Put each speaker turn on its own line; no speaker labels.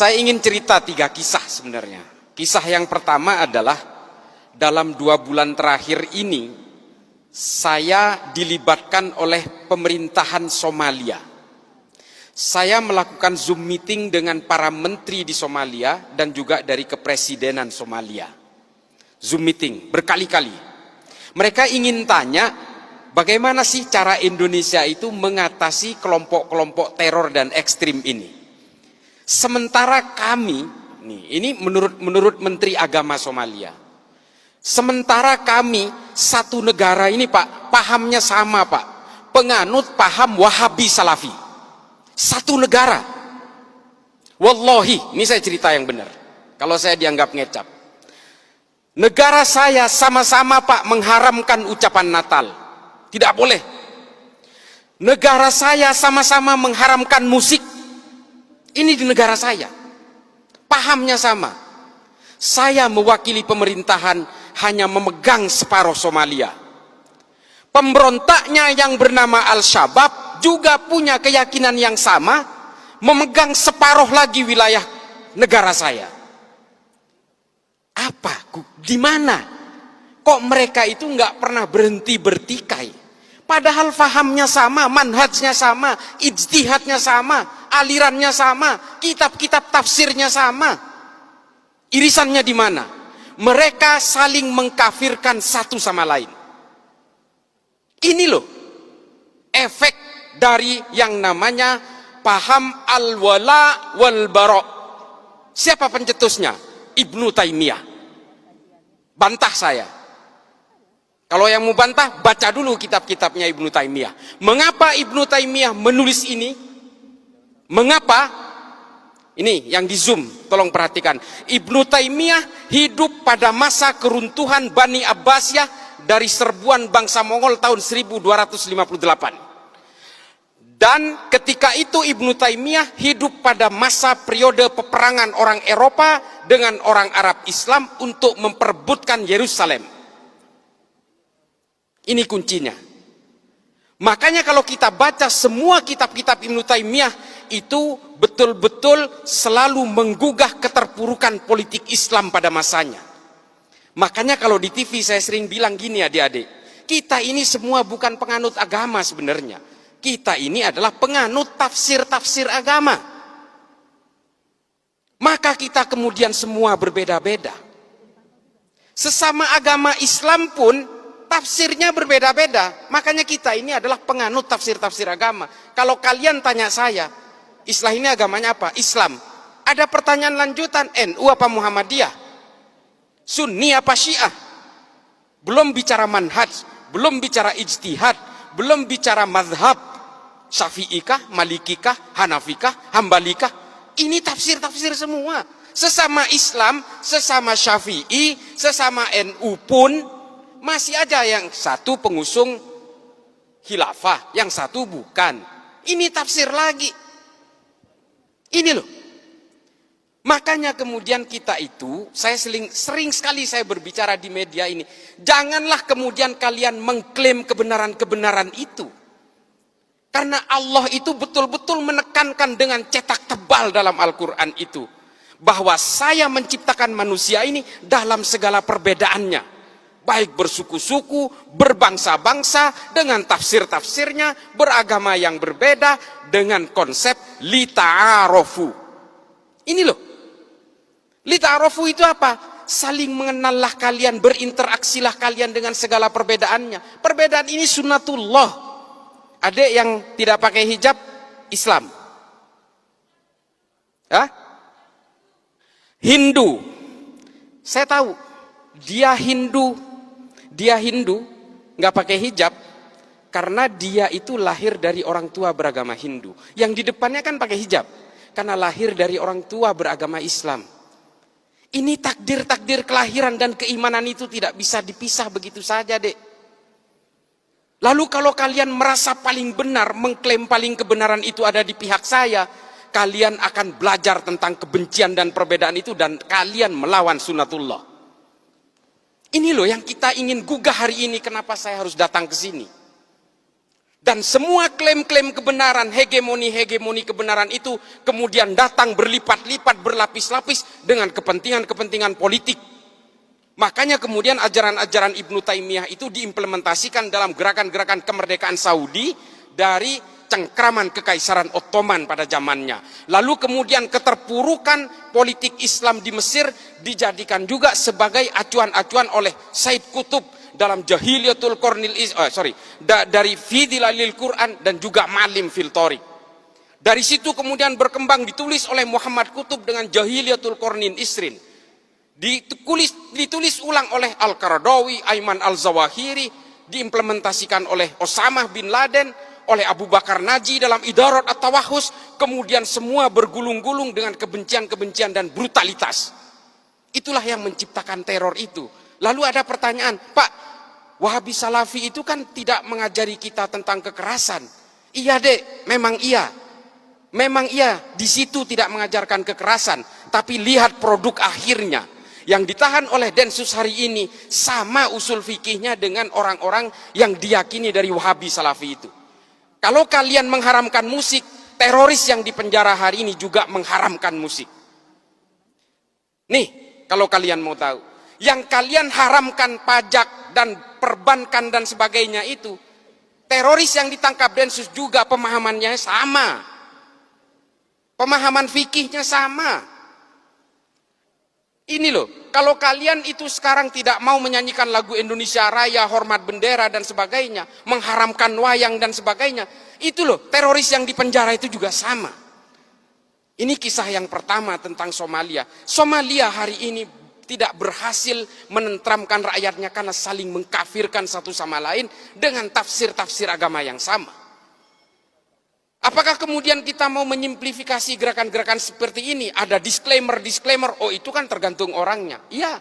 Saya ingin cerita 3 kisah sebenarnya. Kisah yang pertama adalah dalam 2 bulan terakhir ini saya dilibatkan oleh pemerintahan Somalia. Saya melakukan Zoom meeting dengan para menteri di Somalia dan juga dari kepresidenan Somalia. Zoom meeting berkali-kali. Mereka ingin tanya bagaimana sih cara Indonesia itu mengatasi kelompok-kelompok teror dan ekstrim ini. Sementara kami, ini menurut Menteri Agama Somalia, sementara kami satu negara ini Pak, pahamnya sama Pak, penganut paham Wahabi Salafi, satu negara. Wallahi, ini saya cerita yang benar, kalau saya dianggap ngecap. Negara saya sama-sama Pak mengharamkan ucapan Natal, tidak boleh. Negara saya sama-sama mengharamkan musik. Ini di negara saya, pahamnya sama. Saya mewakili pemerintahan hanya memegang separuh Somalia. Pemberontaknya yang bernama Al-Shabaab juga punya keyakinan yang sama, memegang separuh lagi wilayah negara saya. Apa? Di mana? Kok mereka itu nggak pernah berhenti bertikai? Padahal fahamnya sama, manhajnya sama, ijtihadnya sama, alirannya sama, kitab-kitab tafsirnya sama. Irisannya di mana? Mereka saling mengkafirkan satu sama lain. Ini loh efek dari yang namanya paham al-wala wal bara. Siapa pencetusnya? Ibnu Taimiyah. Bantah saya. Kalau yang mau bantah, baca dulu kitab-kitabnya Ibnu Taimiyah. Mengapa Ibnu Taimiyah menulis ini? Mengapa? Ini yang di Zoom, tolong perhatikan. Ibnu Taimiyah hidup pada masa keruntuhan Bani Abbasiyah dari serbuan bangsa Mongol tahun 1258. Dan ketika itu Ibnu Taimiyah hidup pada masa periode peperangan orang Eropa dengan orang Arab Islam untuk memperebutkan Yerusalem. Ini kuncinya. Makanya kalau kita baca semua kitab-kitab Ibnu Taimiyah itu betul-betul selalu menggugah keterpurukan politik Islam pada masanya. Makanya kalau di TV saya sering bilang gini adik-adik, kita ini semua bukan penganut agama sebenarnya. Kita ini adalah penganut tafsir-tafsir agama. Maka kita kemudian semua berbeda-beda. Sesama agama Islam pun tafsirnya berbeda-beda. Makanya kita ini adalah penganut tafsir-tafsir agama. Kalau kalian tanya saya, Islam ini agamanya apa? Islam. Ada pertanyaan lanjutan, NU apa Muhammadiyah? Sunni apa Syiah? Belum bicara manhaj, belum bicara ijtihad, belum bicara mazhab. Syafi'ikah, Malikikah, Hanafikah, Hambalikah? Ini tafsir-tafsir semua. Sesama Islam, sesama Syafi'i, sesama NU pun masih aja yang satu pengusung khilafah, yang satu bukan. Ini tafsir lagi. Ini loh. Makanya kemudian kita itu, saya sering sekali saya berbicara di media ini, janganlah kemudian kalian mengklaim kebenaran-kebenaran itu. Karena Allah itu betul-betul menekankan dengan cetak tebal dalam Al-Quran itu, bahwa saya menciptakan manusia ini dalam segala perbedaannya. Baik bersuku-suku, berbangsa-bangsa, dengan tafsir-tafsirnya, beragama yang berbeda, dengan konsep lita'arofu. Ini loh. Lita'arofu itu apa? Saling mengenallah kalian, berinteraksilah kalian dengan segala perbedaannya. Perbedaan ini sunnatullah. Adik yang tidak pakai hijab, Islam. Hah? Hindu. Saya tahu, dia Hindu, nggak pakai hijab karena dia itu lahir dari orang tua beragama Hindu. Yang di depannya kan pakai hijab karena lahir dari orang tua beragama Islam. Ini takdir-takdir kelahiran dan keimanan itu tidak bisa dipisah begitu saja, Dek. Lalu kalau kalian merasa paling benar, mengklaim paling kebenaran itu ada di pihak saya, kalian akan belajar tentang kebencian dan perbedaan itu dan kalian melawan sunnatullah. Ini loh yang kita ingin gugah hari ini, kenapa saya harus datang ke sini. Dan semua klaim-klaim kebenaran, hegemoni kebenaran itu kemudian datang berlipat-lipat, berlapis-lapis dengan kepentingan-kepentingan politik. Makanya kemudian ajaran-ajaran Ibnu Taimiyah itu diimplementasikan dalam gerakan-gerakan kemerdekaan Saudi dari cengkraman Kekaisaran Ottoman pada zamannya. Lalu kemudian keterpurukan politik Islam di Mesir dijadikan juga sebagai acuan-acuan oleh Said Qutb dalam Jahiliyatul Qarnil dari Fi Dhilalil Quran dan juga Malim fil Thariq. Dari situ kemudian berkembang ditulis oleh Muhammad Qutb dengan Jahiliyatul Qarnin Isrin. Ditulis ulang oleh Al-Qaradawi, Ayman Al-Zawahiri, diimplementasikan oleh Osama bin Laden, oleh Abu Bakar Naji dalam Idarat At-Tawahus, kemudian semua bergulung-gulung dengan kebencian-kebencian dan brutalitas. Itulah yang menciptakan teror itu. Lalu ada pertanyaan, Pak, Wahabi Salafi itu kan tidak mengajari kita tentang kekerasan. Iya dek, memang iya. Memang iya, di situ tidak mengajarkan kekerasan. Tapi lihat produk akhirnya. Yang ditahan oleh Densus hari ini sama usul fikihnya dengan orang-orang yang diyakini dari Wahabi Salafi itu. Kalau kalian mengharamkan musik, teroris yang di penjara hari ini juga mengharamkan musik. Nih, kalau kalian mau tahu. Yang kalian haramkan pajak dan perbankan dan sebagainya itu, teroris yang ditangkap Densus juga pemahamannya sama. Pemahaman fikihnya sama. Ini loh, kalau kalian itu sekarang tidak mau menyanyikan lagu Indonesia Raya, hormat bendera dan sebagainya, mengharamkan wayang dan sebagainya, itu loh, teroris yang di penjara itu juga sama. Ini kisah yang pertama tentang Somalia. Somalia hari ini tidak berhasil menentramkan rakyatnya karena saling mengkafirkan satu sama lain dengan tafsir-tafsir agama yang sama. Apakah kemudian kita mau menyimplifikasi gerakan-gerakan seperti ini? Ada disclaimer, oh itu kan tergantung orangnya. Iya,